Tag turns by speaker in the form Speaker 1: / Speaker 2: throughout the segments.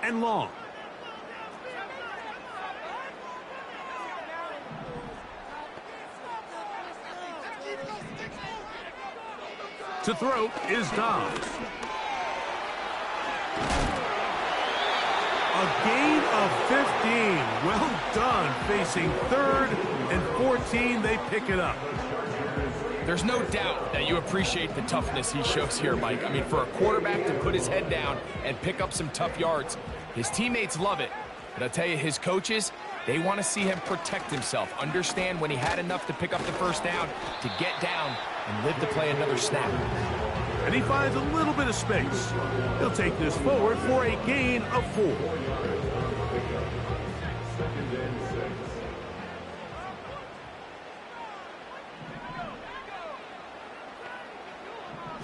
Speaker 1: and long. To throw is Dobbs. A gain of 15. Well done. Facing 3rd and 14, they pick it up.
Speaker 2: There's no doubt that you appreciate the toughness he shows here, Mike. I mean, for a quarterback to put his head down and pick up some tough yards, his teammates love it. But I'll tell you, his coaches, they want to see him protect himself, understand when he had enough to pick up the first down, to get down and live to play another snap.
Speaker 1: And he finds a little bit of space. He'll take this forward for a gain of 4.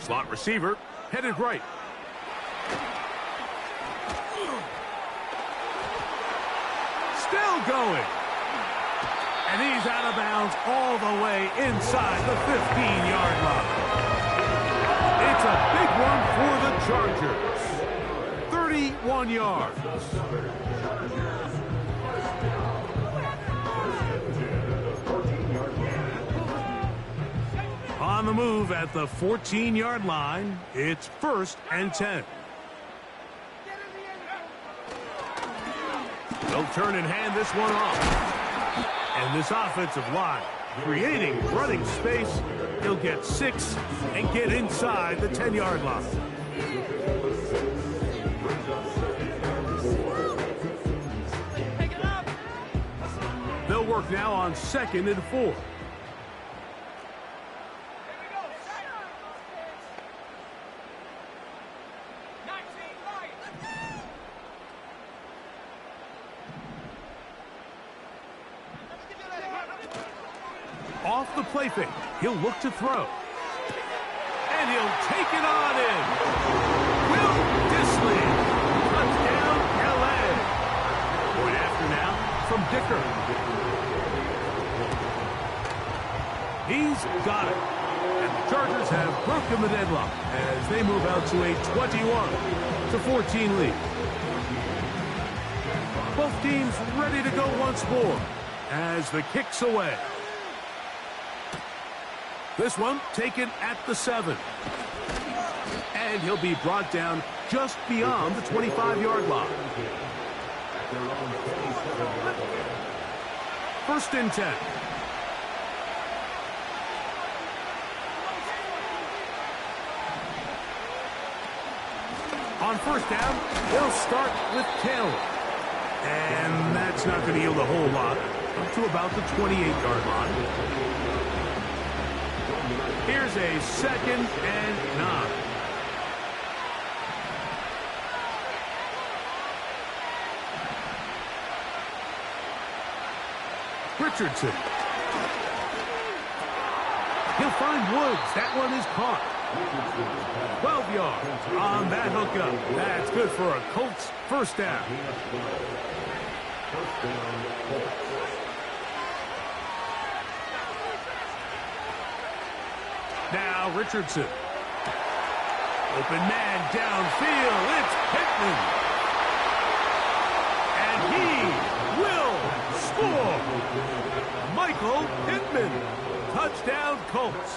Speaker 1: Slot receiver, headed right. Still going. And he's out of bounds all the way inside the 15-yard line. It's a big one for the Chargers. 31 yards. On the move at the 14-yard line, it's 1st and 10. They'll turn and hand this one off. And this offensive line creating running space. He'll get 6 and get inside the 10-yard line. They'll work now on 2nd and 4. Off the play fake, he'll look to throw. And he'll take it on in. Will Dissly. Touchdown, L.A. Point after now from Dicker. He's got it. And the Chargers have broken the deadlock as they move out to a 21-14 lead. Both teams ready to go once more as the kick's away. This one taken at the 7. And he'll be brought down just beyond the 25-yard line. 1st and 10. On 1st down, they'll start with Taylor. And that's not going to yield a whole lot, up to about the 28-yard line. Here's a 2nd and 9. Richardson. He'll find Woods. That one is caught. 12 yards on that hookup. That's good for a Colts 1st down. Now Richardson. Open man downfield. It's Pittman. And he will score. Michael Pittman. Touchdown Colts.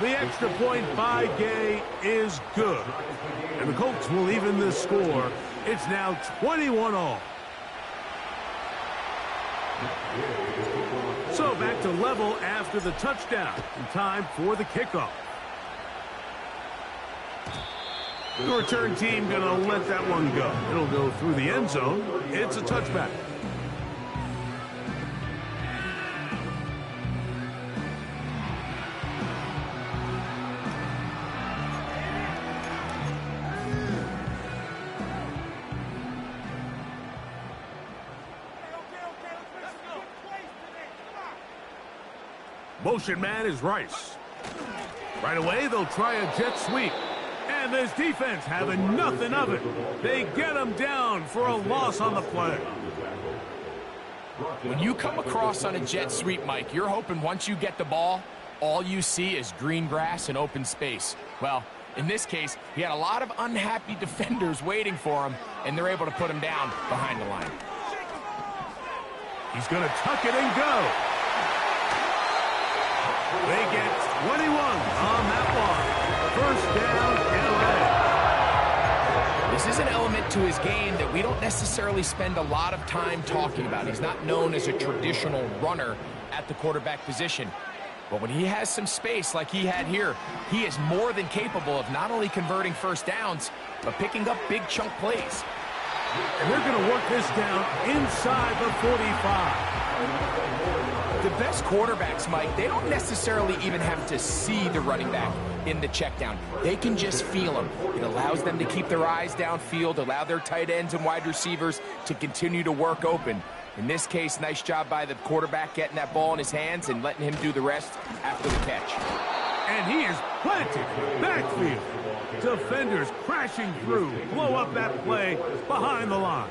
Speaker 1: The extra point by Gay is good. And the Colts will even this score. It's now 21-all. So back to level after the touchdown. In time for the kickoff. The return team going to let that one go. It'll go through the end zone. It's a touchback. Motion man is Rice. Right away, they'll try a jet sweep. And this defense having nothing of it. They get him down for a loss on the play.
Speaker 2: When you come across on a jet sweep, Mike, you're hoping once you get the ball, all you see is green grass and open space. Well, in this case, he had a lot of unhappy defenders waiting for him, and they're able to put him down behind the line.
Speaker 1: He's going to tuck it and go. They get 21 on that one. First down, LA.
Speaker 2: This is an element to his game that we don't necessarily spend a lot of time talking about. He's not known as a traditional runner at the quarterback position. But when he has some space like he had here, he is more than capable of not only converting first downs, but picking up big chunk plays.
Speaker 1: And they're going to work this down inside the 45.
Speaker 2: The best quarterbacks, Mike, they don't necessarily even have to see the running back in the check down. They can just feel him. It allows them to keep their eyes downfield, allow their tight ends and wide receivers to continue to work open. In this case, nice job by the quarterback getting that ball in his hands and letting him do the rest after the catch.
Speaker 1: And he is planted in the backfield. Defenders crashing through, blow up that play behind the line.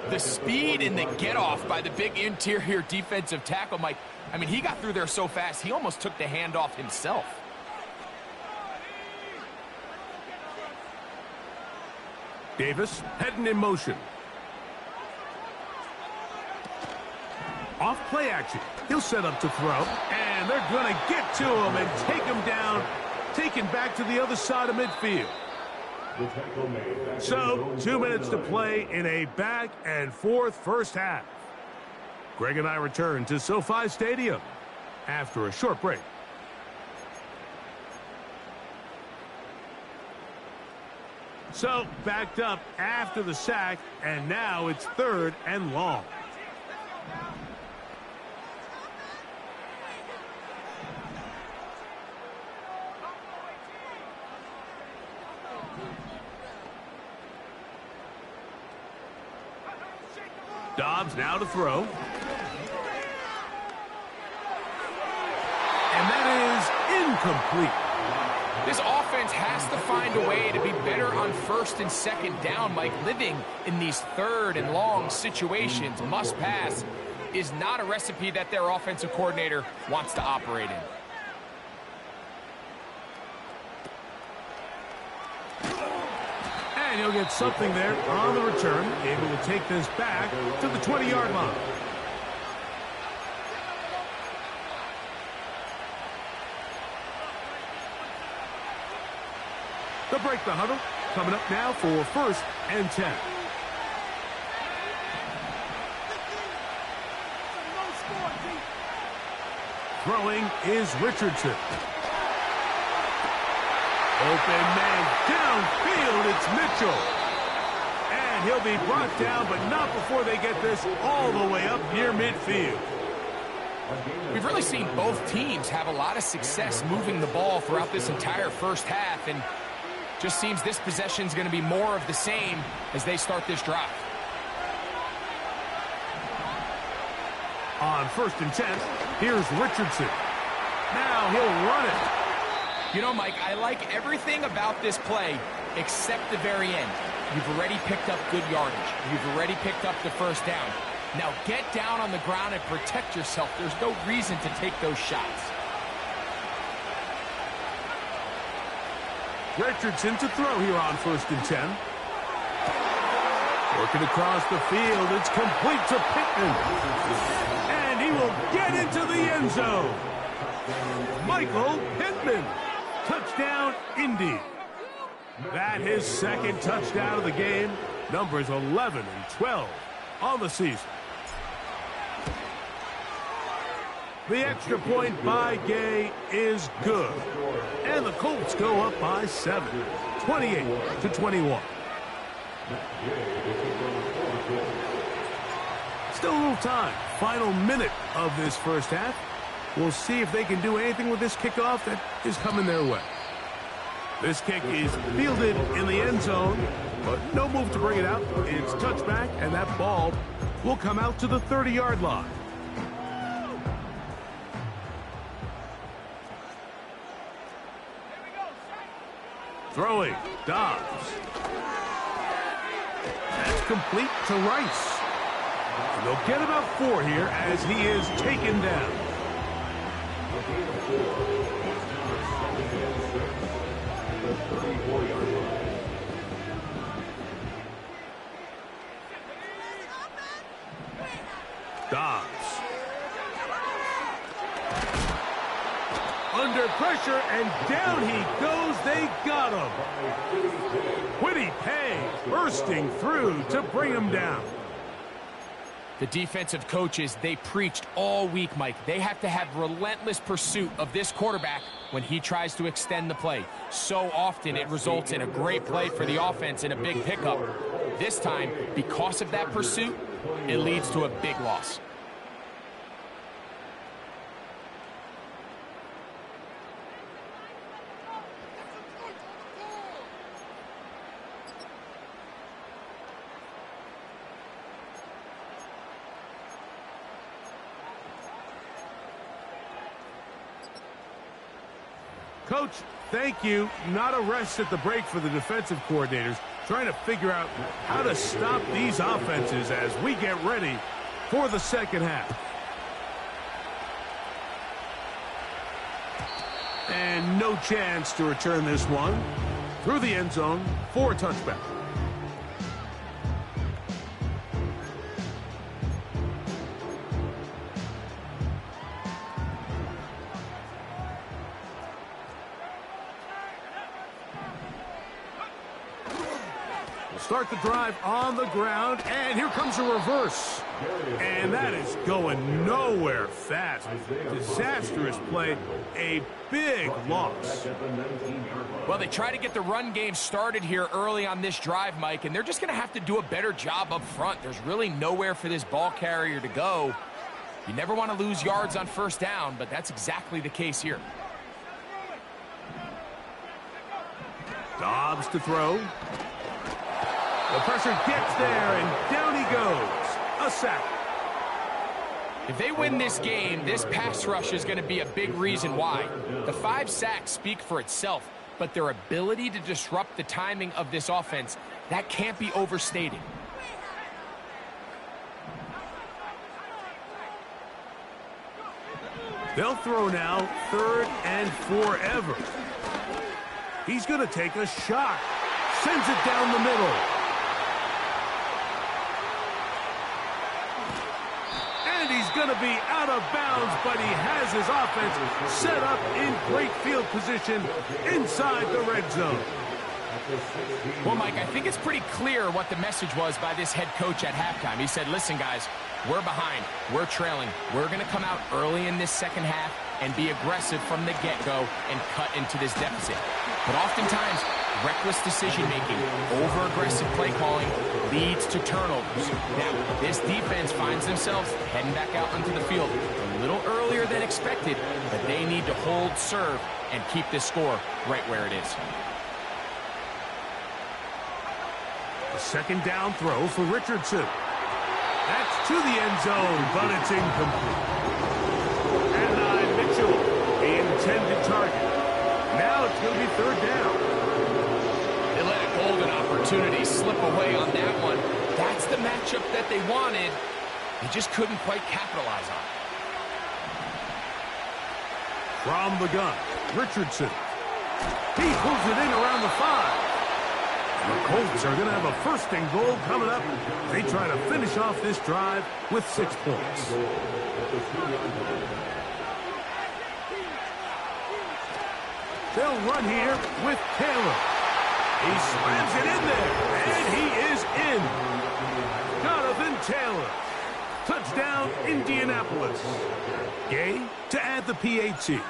Speaker 2: The speed and the get-off by the big interior defensive tackle, Mike. I mean, he got through there so fast, he almost took the handoff himself.
Speaker 1: Davis heading in motion. Off play action. He'll set up to throw. And they're going to get to him and take him down. Taken back to the other side of midfield. So, 2 minutes to play in a back-and-forth first half. Greg and I return to SoFi Stadium after a short break. So, backed up after the sack, and now it's 3rd and long. Dobbs now to throw. And that is incomplete.
Speaker 2: This offense has to find a way to be better on 1st and 2nd down, Mike. Living in these 3rd and long situations, must pass, is not a recipe that their offensive coordinator wants to operate in.
Speaker 1: And he'll get something there on the return, able to take this back to the 20-yard line. They'll break the huddle. Coming up now for 1st and 10. Throwing is Richardson. Open man downfield, it's Mitchell. And he'll be brought down, but not before they get this all the way up near midfield.
Speaker 2: We've really seen both teams have a lot of success moving the ball throughout this entire first half, and just seems this possession is going to be more of the same as they start this drive.
Speaker 1: On 1st and 10, here's Richardson. Now he'll run it.
Speaker 2: You know, Mike, I like everything about this play except the very end. You've already picked up good yardage. You've already picked up the first down. Now get down on the ground and protect yourself. There's no reason to take those shots.
Speaker 1: Richardson to throw here on 1st and 10. Working across the field, it's complete to Pittman. And he will get into the end zone. Michael Pittman. Touchdown, Indy. That his 2nd touchdown of the game. Numbers 11 and 12 on the season. The extra point by Gay is good. And the Colts go up by 7, 28-21. Still a little time. Final minute of this first half. We'll see if they can do anything with this kickoff that is coming their way. This kick is fielded in the end zone, but no move to bring it out. It's touchback, and that ball will come out to the 30-yard line. Throwing, Dobbs. That's complete to Rice. And they'll get about 4 here as he is taken down. Dobbs. Under pressure, and down he goes. They got him. Kwity Paye bursting through to bring him down.
Speaker 2: The defensive coaches, they preached all week, Mike. They have to have relentless pursuit of this quarterback when he tries to extend the play. So often it results in a great play for the offense and a big pickup. This time, because of that pursuit, it leads to a big loss.
Speaker 1: Coach, thank you. Not a rest at the break for the defensive coordinators, trying to figure out how to stop these offenses as we get ready for the second half. And no chance to return this one through the end zone for a touchback. Start the drive on the ground, and here comes a reverse. And that is going nowhere fast. Disastrous play, a big loss.
Speaker 2: Well, they try to get the run game started here early on this drive, Mike, and they're just going to have to do a better job up front. There's really nowhere for this ball carrier to go. You never want to lose yards on first down, but that's exactly the case here.
Speaker 1: Dobbs to throw. The pressure gets there, and down he goes. A sack.
Speaker 2: If they win this game, this pass rush is going to be a big reason why. The 5 sacks speak for itself, but their ability to disrupt the timing of this offense, that can't be overstated.
Speaker 1: They'll throw now, 3rd and forever. He's going to take a shot. Sends it down the middle. And he's going to be out of bounds, but he has his offense set up in great field position inside the red zone.
Speaker 2: Well, Mike, I think it's pretty clear what the message was by this head coach at halftime. He said, listen, guys, we're behind. We're trailing. We're going to come out early in this second half and be aggressive from the get-go and cut into this deficit. But oftentimes, reckless decision-making, over-aggressive play calling leads to turnovers. Now, this defense finds themselves heading back out onto the field a little earlier than expected, but they need to hold serve and keep this score right where it is.
Speaker 1: A second down throw for Richardson. That's to the end zone, but it's incomplete. And Mitchell, the intended target. Now it's going to be 3rd down.
Speaker 2: They let a golden opportunity slip away on that one. That's the matchup that they wanted. They just couldn't quite capitalize on it.
Speaker 1: From the gun, Richardson. He pulls it in around the 5. The Colts are going to have a 1st and goal coming up. They try to finish off this drive with 6 points. They'll run here with Taylor. He slams it in there, and he is in. Jonathan Taylor. Touchdown, Indianapolis. Gay to add the PAT.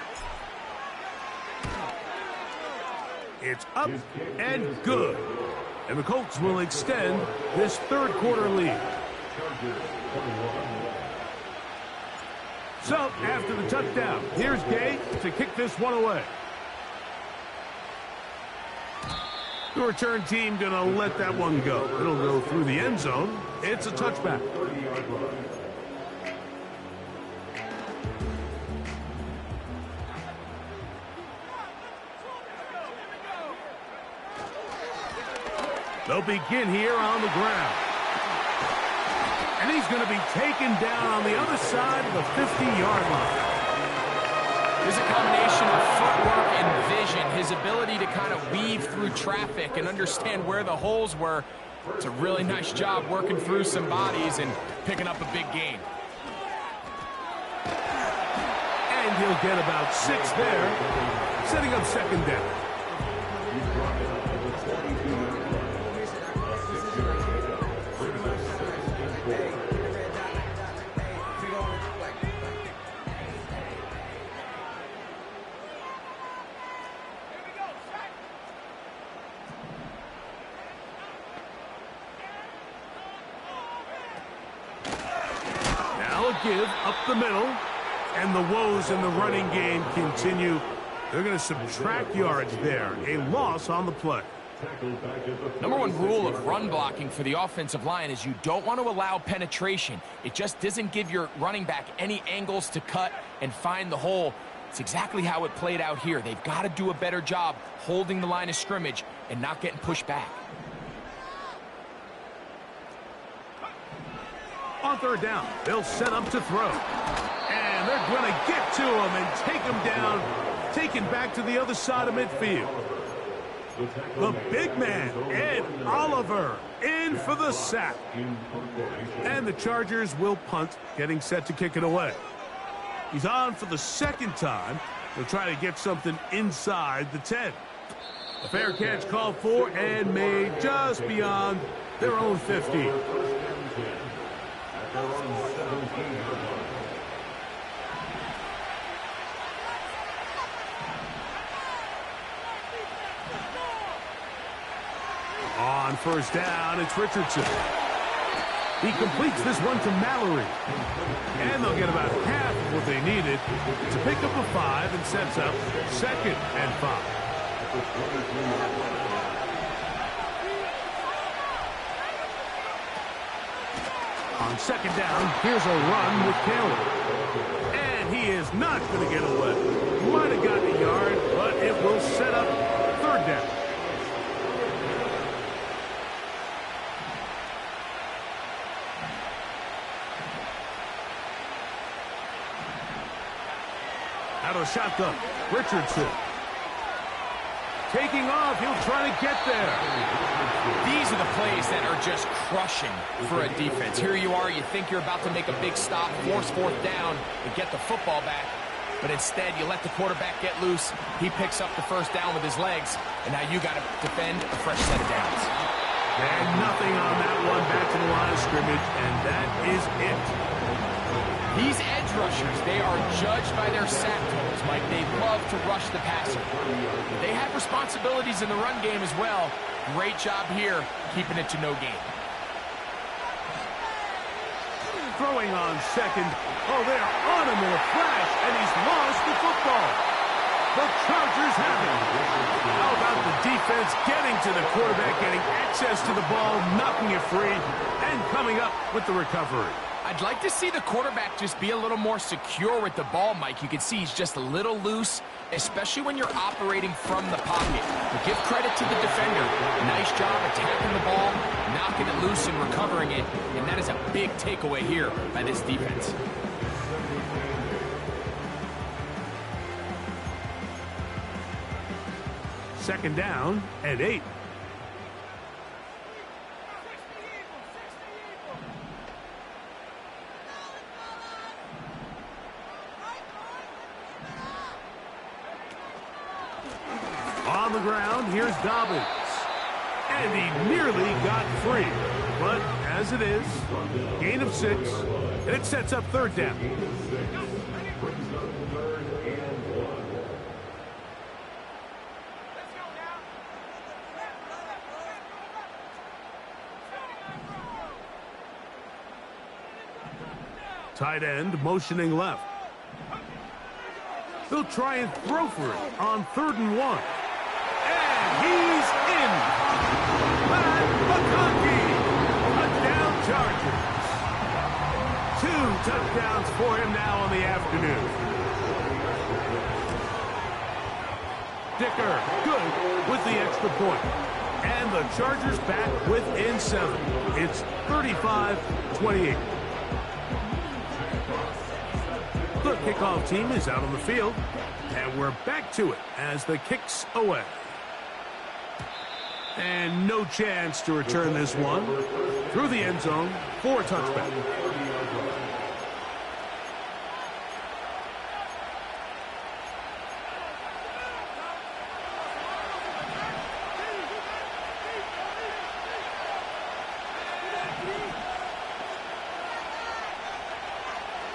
Speaker 1: It's up and good. And the Colts will extend this 3rd quarter lead. So, after the touchdown, here's Gay to kick this one away. The return team going to let that one go. It'll go through the end zone. It's a touchback. They'll begin here on the ground. And he's going to be taken down on the other side of the 50-yard line.
Speaker 2: There's a combination of footwork and vision, his ability to kind of weave through traffic and understand where the holes were. It's a really nice job working through some bodies and picking up a big gain.
Speaker 1: And he'll get about 6 there, setting up second down. Give up the middle, and the woes in the running game continue. They're going to subtract yards there. A loss on the play.
Speaker 2: Number one rule of run blocking for the offensive line is you don't want to allow penetration. It just doesn't give your running back any angles to cut and find the hole. It's exactly how it played out here. They've got to do a better job holding the line of scrimmage and not getting pushed back.
Speaker 1: On third down, they'll set up to throw. And they're going to get to him and take him down, taken back to the other side of midfield. The big man, Ed Oliver, in for the sack. And the Chargers will punt, getting set to kick it away. He's on for the second time. They'll try to get something inside the 10. A fair catch called for and made just beyond their own 50. On first down, it's Richardson. He completes this one to Mallory. And they'll get about half of what they needed to pick up a 5 and sets up second and 5. On second down, here's a run with Taylor. And he is not going to get away. Might have gotten a yard, but it will set up third down. Out of the shotgun, Richardson. Taking off, he'll try to get there.
Speaker 2: These are the plays that are just crushing for a defense. Here you are, you think you're about to make a big stop, force fourth down, and get the football back. But instead, you let the quarterback get loose. He picks up the first down with his legs, and now you got to defend a fresh set of downs.
Speaker 1: And nothing on that one, back to the line of scrimmage, and that is it.
Speaker 2: These edge rushers, they are judged by their sack totals, Mike. They love to rush the passer. They have responsibilities in the run game as well. Great job here, keeping it to no gain.
Speaker 1: Throwing on second. Oh, they're on him in a flash, and he's lost the football. The Chargers have it. How about the defense getting to the quarterback, getting access to the ball, knocking it free, and coming up with the recovery?
Speaker 2: I'd like to see the quarterback just be a little more secure with the ball, Mike. You can see he's just a little loose, especially when you're operating from the pocket. But give credit to the defender. Nice job attacking the ball, knocking it loose and recovering it. And that is a big takeaway here by this defense.
Speaker 1: Second down and 8. On the ground, here's Dobbins. And he nearly got free. But as it is, gain of 6, and it sets up third down. Tight end motioning left. They'll try and throw for it on 3rd and 1. And he's in. Pat McConkey. Touchdown Chargers. 2 touchdowns for him now on the afternoon. Dicker, good with the extra point. And the Chargers back within 7. It's 35-28. The kickoff team is out on the field. And we're back to it as the kick's away. And no chance to return this one through the end zone for a touchback.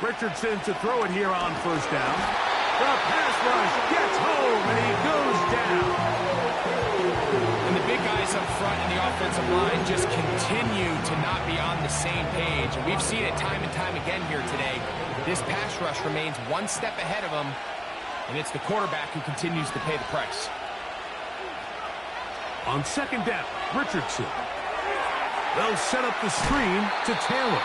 Speaker 1: Richardson to throw it here on first down. The pass rush gets home, and he goes down.
Speaker 2: And the big guys up front in the offensive line just continue to not be on the same page. And we've seen it time and time again here today. This pass rush remains one step ahead of them, and it's the quarterback who continues to pay the price.
Speaker 1: On second down, Richardson. They'll set up the screen to Taylor.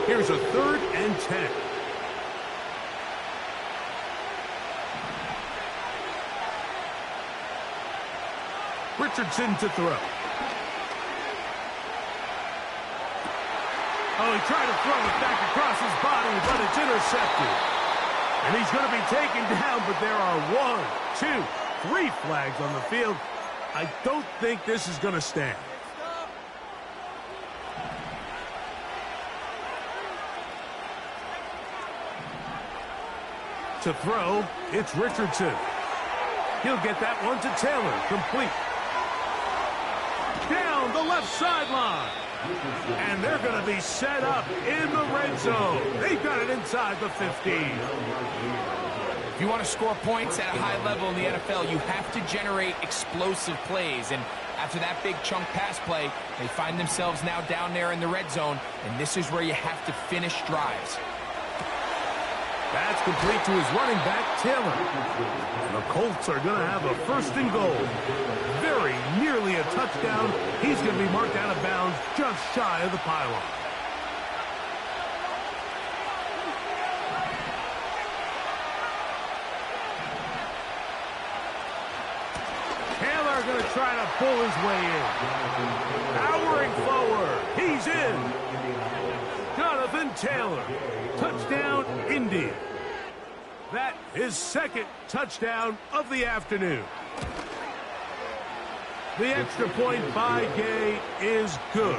Speaker 1: Here's a 3rd and 10. Richardson to throw. Oh, he tried to throw it back across his body, but it's intercepted. And he's going to be taken down, but there are 1, 2, 3 flags on the field. I don't think this is going to stand. To throw, it's Richardson. He'll get that one to Taylor, complete. Down the left sideline. And they're going to be set up in the red zone. They've got it inside the 15.
Speaker 2: If you want to score points at a high level in the NFL, you have to generate explosive plays. And after that big chunk pass play, they find themselves now down there in the red zone. And this is where you have to finish drives.
Speaker 1: That's complete to his running back, Taylor. And the Colts are going to have a 1st and goal. Very nearly a touchdown. He's going to be marked out of bounds just shy of the pylon. Taylor going to try to pull his way in. Powering forward. He's in. Jonathan Taylor. Touchdown, Indy. That is 2nd touchdown of the afternoon. The extra point by Gay is good.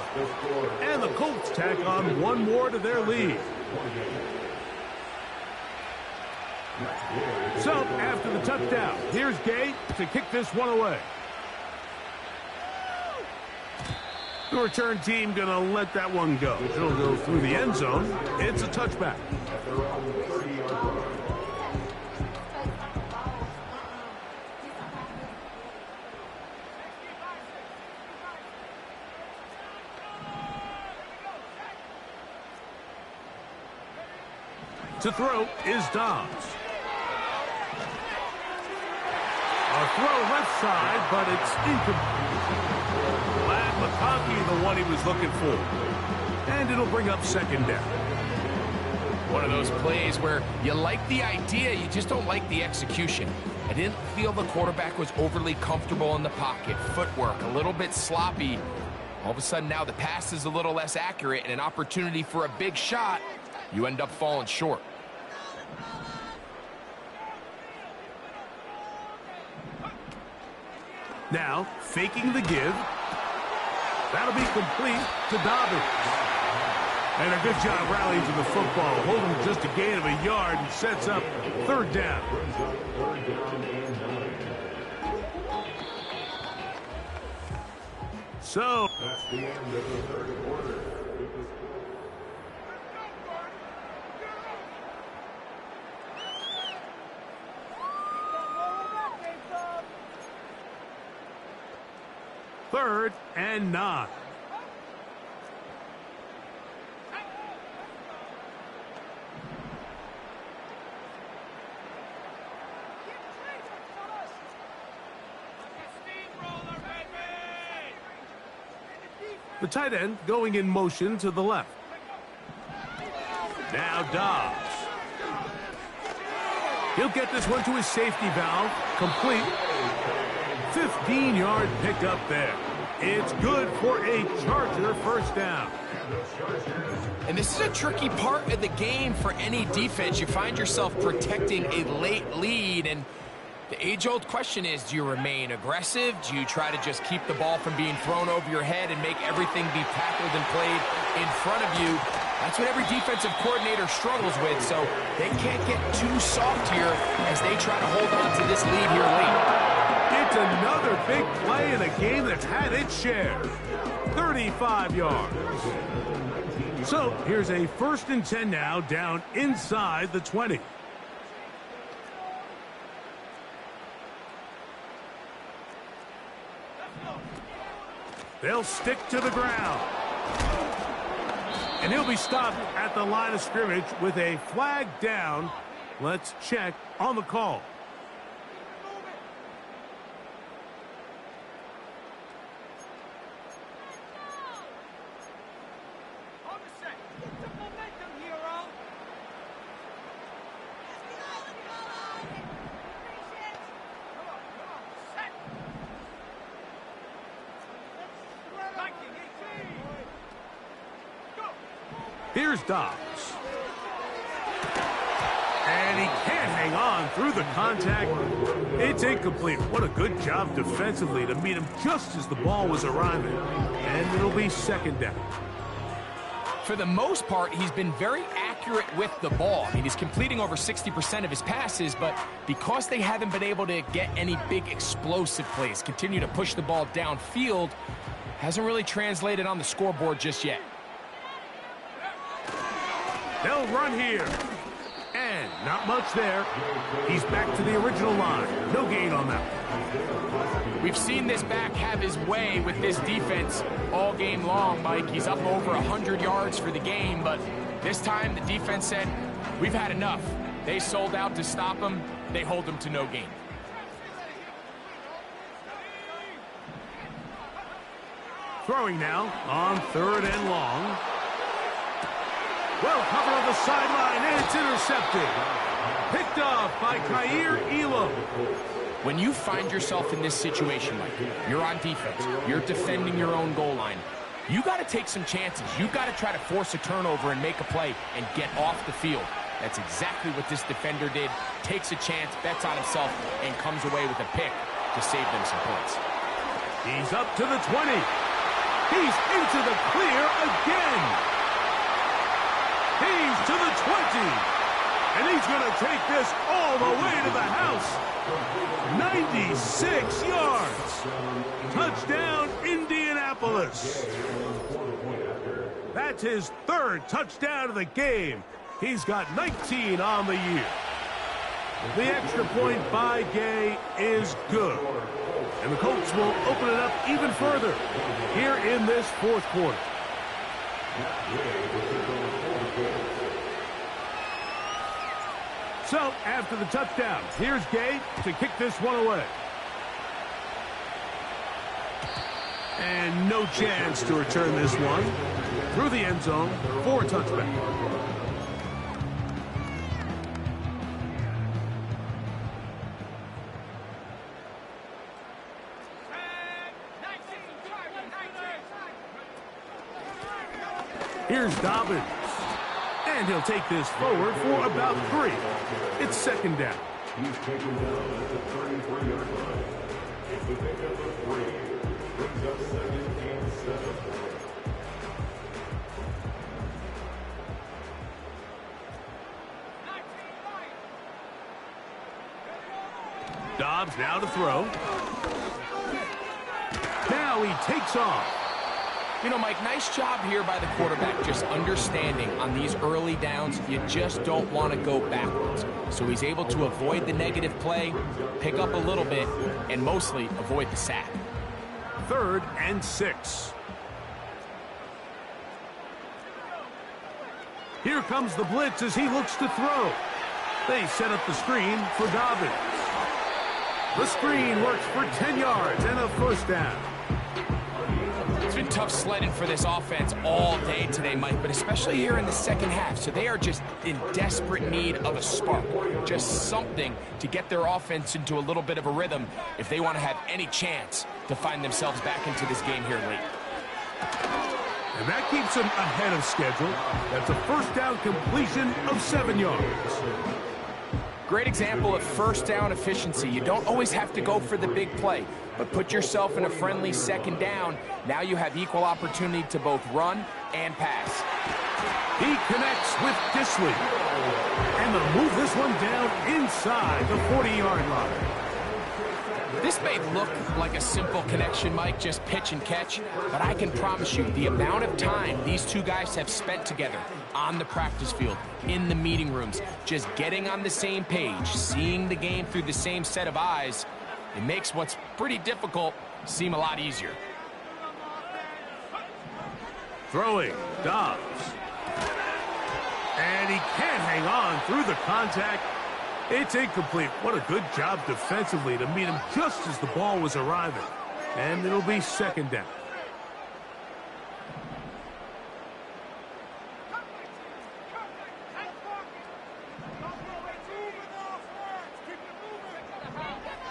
Speaker 1: And the Colts tack on 1 more to their lead. So, after the touchdown, here's Gay to kick this one away. The return team going to let that one go. It'll go through the end zone. It's a touchback. To throw is Dobbs. A throw left side, but it's incomplete. Ladd McConkey, the one he was looking for. And it'll bring up 2nd down.
Speaker 2: One of those plays where you like the idea, you just don't like the execution. I didn't feel the quarterback was overly comfortable in the pocket. Footwork a little bit sloppy. All of a sudden now the pass is a little less accurate and an opportunity for a big shot. You end up falling short.
Speaker 1: Now, faking the give. That'll be complete to Dobbins. And a good job rallying to the football. Holding just a gain of a yard and sets up 3rd down. So, that's the end of the 3rd quarter. Third and 9. The tight end going in motion to the left. Now Dobbs. He'll get this one to his safety valve. Complete. 15-yard pickup there. It's good for a Charger first down.
Speaker 2: And this is a tricky part of the game for any defense. You find yourself protecting a late lead, and the age-old question is, do you remain aggressive? Do you try to just keep the ball from being thrown over your head and make everything be tackled and played in front of you? That's what every defensive coordinator struggles with, so they can't get too soft here as they try to hold on to this lead here late.
Speaker 1: It's another big play in a game that's had its share. 35 yards. So here's a 1st and 10 now, down inside the 20. They'll stick to the ground. And he'll be stopped at the line of scrimmage with a flag down. Let's check on the call. Here's Dobbs. And he can't hang on through the contact. It's incomplete. What a good job defensively to meet him just as the ball was arriving. And it'll be 2nd down.
Speaker 2: For the most part, he's been very accurate with the ball. I mean, he's completing over 60% of his passes, but because they haven't been able to get any big explosive plays, continue to push the ball downfield, hasn't really translated on the scoreboard just yet.
Speaker 1: They'll run here. And not much there. He's back to the original line. No gain on that.
Speaker 2: We've seen this back have his way with this defense all game long, Mike. He's up over 100 yards for the game, but this time the defense said, we've had enough. They sold out to stop him. They hold him to no gain.
Speaker 1: Throwing now on 3rd and long. Well covered on the sideline, and it's intercepted. Picked off by Kaiir Elam.
Speaker 2: When you find yourself in this situation, Mike, you're on defense, you're defending your own goal line, you got to take some chances. You've got to try to force a turnover and make a play and get off the field. That's exactly what this defender did. Takes a chance, bets on himself, and comes away with a pick to save them some points.
Speaker 1: He's up to the 20. He's into the clear again. He's to the 20. And he's going to take this all the way to the house. 96 yards. Touchdown, Indianapolis. That's his 3rd touchdown of the game. He's got 19 on the year. The extra point by Gay is good. And the Colts will open it up even further here in this 4th quarter. So, after the touchdown, here's Gay to kick this one away. And no chance to return this one through the end zone for a touchback. Here's Dobbins. And he'll take this forward for about 3. It's 2nd down. He's taken down at the 33-yard line. It's the pickup of 3. Brings up 17-7. Dobbs now to throw. Now he takes off.
Speaker 2: You know, Mike, nice job here by the quarterback, just understanding on these early downs, you just don't want to go backwards. So he's able to avoid the negative play, pick up a little bit, and mostly avoid the sack.
Speaker 1: 3rd and 6. Here comes the blitz as he looks to throw. They set up the screen for Dobbins. The screen works for 10 yards and a 1st down.
Speaker 2: been tough sledding for this offense all day today, Mike, but especially here in the second half. So they are just in desperate need of a spark, just something to get their offense into a little bit of a rhythm if they want to have any chance to find themselves back into this game here late.
Speaker 1: And that keeps them ahead of schedule. That's a first down completion of 7 yards.
Speaker 2: Great example of first down efficiency. You don't always have to go for the big play, but put yourself in a friendly second down. Now you have equal opportunity to both run and pass.
Speaker 1: He connects with Dissly. And they'll move this one down inside the 40-yard line.
Speaker 2: This may look like a simple connection, Mike, just pitch and catch, but I can promise you the amount of time these two guys have spent together on the practice field, in the meeting rooms, just getting on the same page, seeing the game through the same set of eyes, it makes what's pretty difficult seem a lot easier.
Speaker 1: Throwing, Dobbs. And he can't hang on through the contact. It's incomplete. What a good job defensively to meet him just as the ball was arriving. And it'll be second down.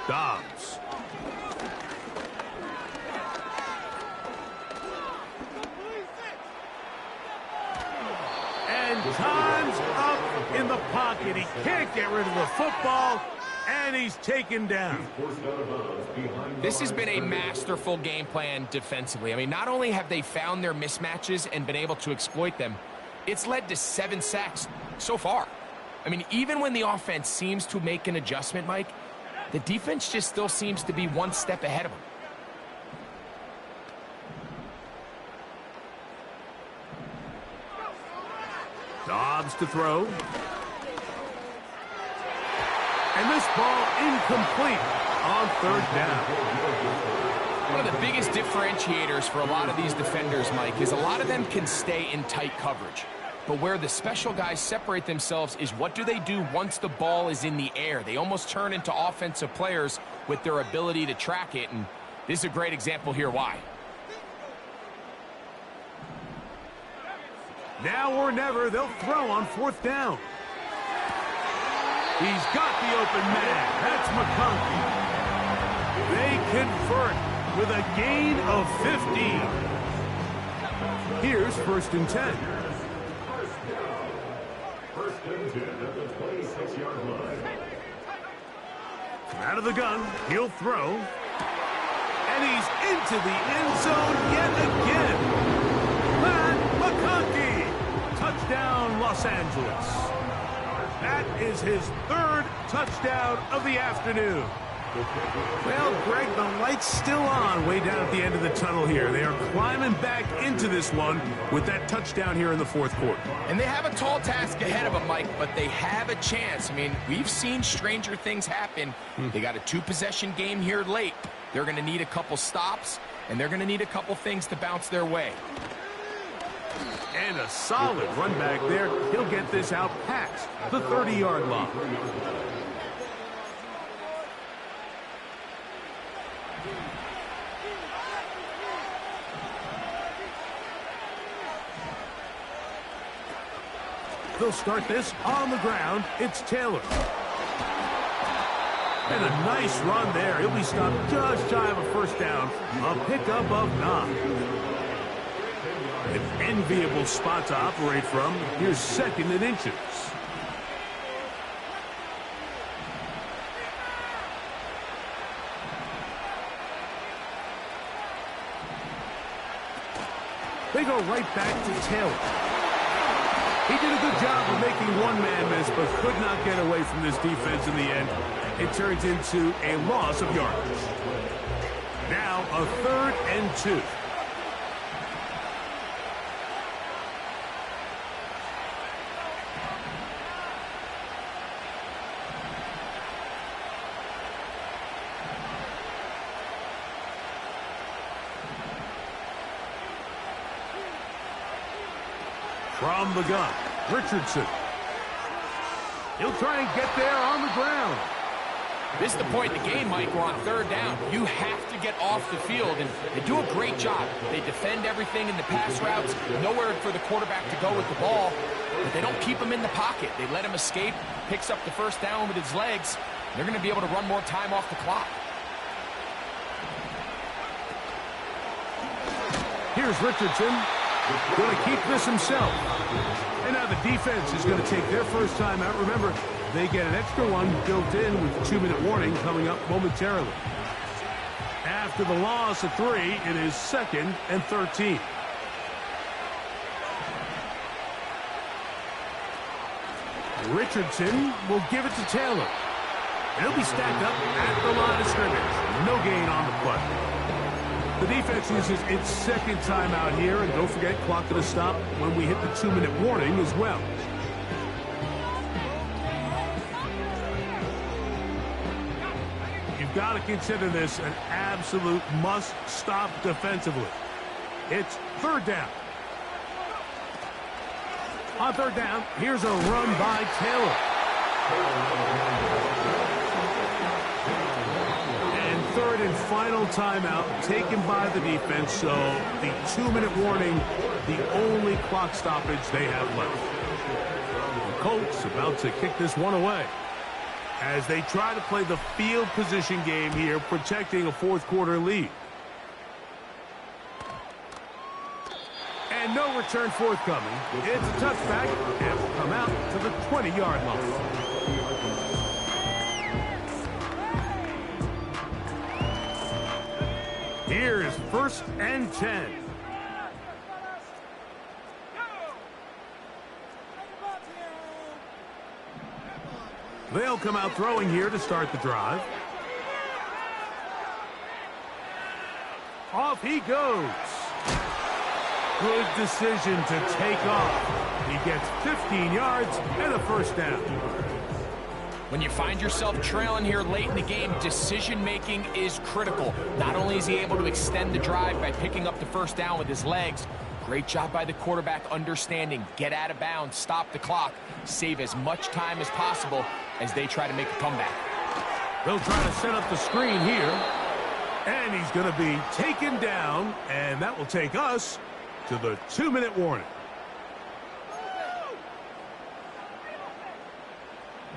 Speaker 1: Dobbs. And time's up in the pocket. He can't get rid of the football, and he's taken down.
Speaker 2: This has been a masterful game plan defensively. I mean, not only have they found their mismatches and been able to exploit them, it's led to 7 sacks so far. I mean, even when the offense seems to make an adjustment, Mike, the defense just still seems to be one step ahead of them.
Speaker 1: Dobbs to throw. And this ball incomplete on third down.
Speaker 2: One of the biggest differentiators for a lot of these defenders, Mike, is a lot of them can stay in tight coverage. But where the special guys separate themselves is what do they do once the ball is in the air? They almost turn into offensive players with their ability to track it, and this is a great example here why.
Speaker 1: Now or never, they'll throw on fourth down. He's got the open man. That's McConkey. They convert with a gain of 15. Here's first and 10.
Speaker 3: First and 10 at the 26-yard line.
Speaker 1: Out of the gun, he'll throw. And he's into the end zone yet again. Matt McConkey. Touchdown, Los Angeles. That is his 3rd touchdown of the afternoon. Well, Greg, the light's still on way down at the end of the tunnel here. They are climbing back into this one with that touchdown here in the 4th quarter.
Speaker 2: And they have a tall task ahead of them, Mike, but they have a chance. I mean, we've seen stranger things happen. They got a 2-possession game here late. They're going to need a couple stops, and they're going to need a couple things to bounce their way.
Speaker 1: And a solid run back there. He'll get this out past the 30-yard line. They'll start this on the ground. It's Taylor. And a nice run there. He'll be stopped just shy of a first down. A pickup of 9. An enviable spot to operate from. Here's 2nd and inches. They go right back to Taylor. He did a good job of making one man miss, but could not get away from this defense in the end. It turns into a loss of yardage. Now a 3rd and 2. From the gun, Richardson. He'll try and get there on the ground.
Speaker 2: This is the point in the game, Mike, where on third down, you have to get off the field, and they do a great job. They defend everything in the pass routes, nowhere for the quarterback to go with the ball, but they don't keep him in the pocket. They let him escape, picks up the first down with his legs. They're going to be able to run more time off the clock.
Speaker 1: Here's Richardson, going to keep this himself. And now the defense is going to take their first time out. Remember, they get an extra one built in with the 2-minute warning coming up momentarily. After the loss of 3, it is 2nd and 13. Richardson will give it to Taylor. He'll be stacked up at the line of scrimmage. No gain on the play. The defense uses its second timeout here, and don't forget, clock going to stop when we hit the 2-minute warning as well. You've got to consider this an absolute must-stop defensively. It's third down. On third down, here's a run by Taylor. And third and final timeout taken by the defense, so the 2-minute warning, the only clock stoppage they have left. The Colts about to kick this one away as they try to play the field position game here, protecting a fourth-quarter lead. And no return forthcoming. It's a touchback, and will come out to the 20-yard line. Here is 1st and 10. They'll come out throwing here to start the drive. Off he goes. Good decision to take off. He gets 15 yards and a first down.
Speaker 2: When you find yourself trailing here late in the game, decision-making is critical. Not only is he able to extend the drive by picking up the first down with his legs, great job by the quarterback understanding, get out of bounds, stop the clock, save as much time as possible as they try to make a comeback.
Speaker 1: They'll try to set up the screen here, and he's going to be taken down, and that will take us to the 2-minute warning.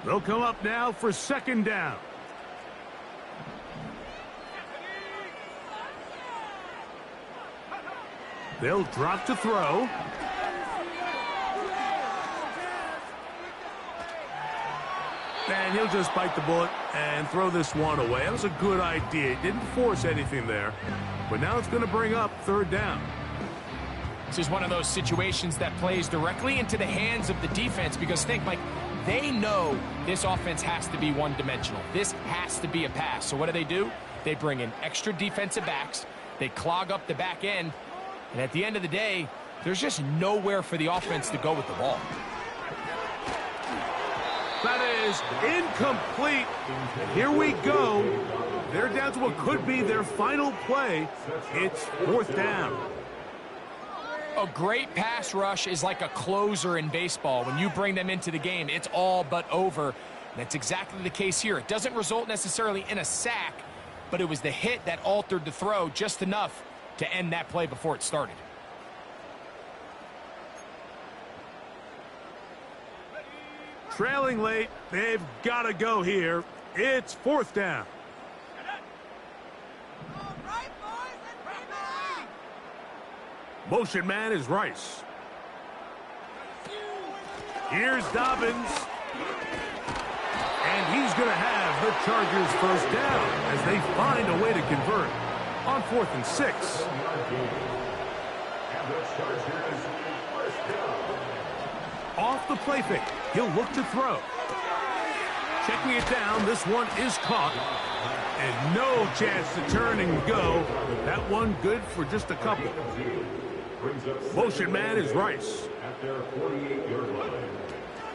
Speaker 1: They'll come up now for 2nd down. They'll drop to throw. And he'll just bite the bullet and throw this one away. That was a good idea. He didn't force anything there. But now it's going to bring up 3rd down.
Speaker 2: This is one of those situations that plays directly into the hands of the defense because think, Mike, they know this offense has to be one-dimensional. This has to be a pass. So what do? They bring in extra defensive backs. They clog up the back end. And at the end of the day, there's just nowhere for the offense to go with the ball.
Speaker 1: That is incomplete. Here we go. They're down to what could be their final play. It's 4th down.
Speaker 2: A great pass rush is like a closer in baseball. When you bring them into the game, it's all but over. That's exactly the case here. It doesn't result necessarily in a sack, but it was the hit that altered the throw just enough to end that play before it started.
Speaker 1: Trailing late, they've got to go here. It's 4th down. Motion man is Rice. Here's Dobbins. And he's going to have the Chargers first down as they find a way to convert on 4th and 6. Off the play fake. He'll look to throw. Checking it down. This one is caught. And no chance to turn and go. That one good for just a couple. Motion man is Rice.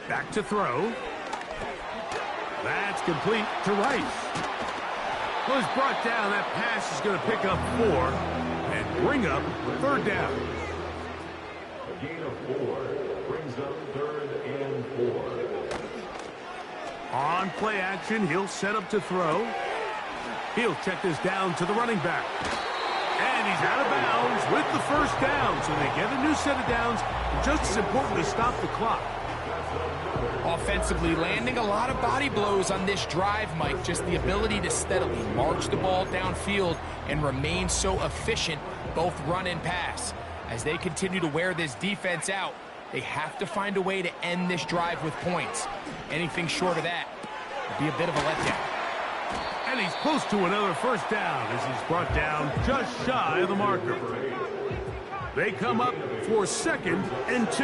Speaker 1: Back to throw. That's complete to Rice. Was brought down. That pass is going to pick up 4 and bring up 3rd down.
Speaker 3: A gain of 4 brings up 3rd and 4.
Speaker 1: On play action, he'll set up to throw. He'll check this down to the running back. And he's out of bounds with the first down. So they get a new set of downs. Just as important to stop the clock.
Speaker 2: Offensively, landing a lot of body blows on this drive, Mike. Just the ability to steadily march the ball downfield and remain so efficient, both run and pass. As they continue to wear this defense out, they have to find a way to end this drive with points. Anything short of that would be a bit of a letdown.
Speaker 1: And he's close to another first down as he's brought down just shy of the marker. They come up for 2nd and 2.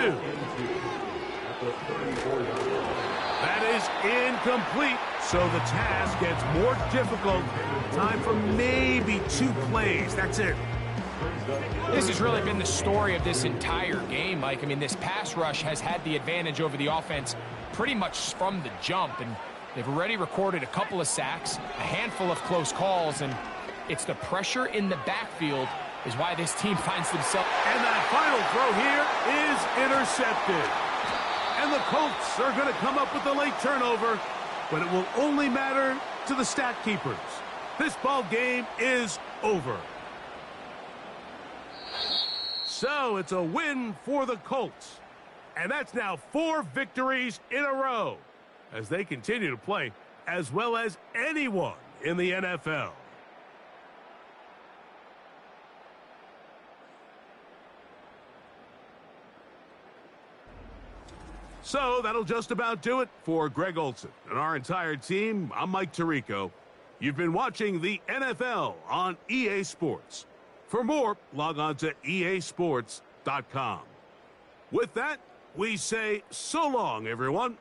Speaker 1: That is incomplete, so the task gets more difficult. Time for maybe 2 plays. That's it.
Speaker 2: This has really been the story of this entire game, Mike. I mean, this pass rush has had the advantage over the offense pretty much from the jump, and they've already recorded a couple of sacks, a handful of close calls, and it's the pressure in the backfield is why this team finds themselves.
Speaker 1: And that final throw here is intercepted. And the Colts are going to come up with a late turnover, but it will only matter to the stat keepers. This ball game is over. So it's a win for the Colts. And that's now 4 victories in a row as they continue to play as well as anyone in the NFL. So that'll just about do it for Greg Olsen and our entire team. I'm Mike Tirico. You've been watching the NFL on EA Sports. For more, log on to easports.com. With that, we say so long, everyone.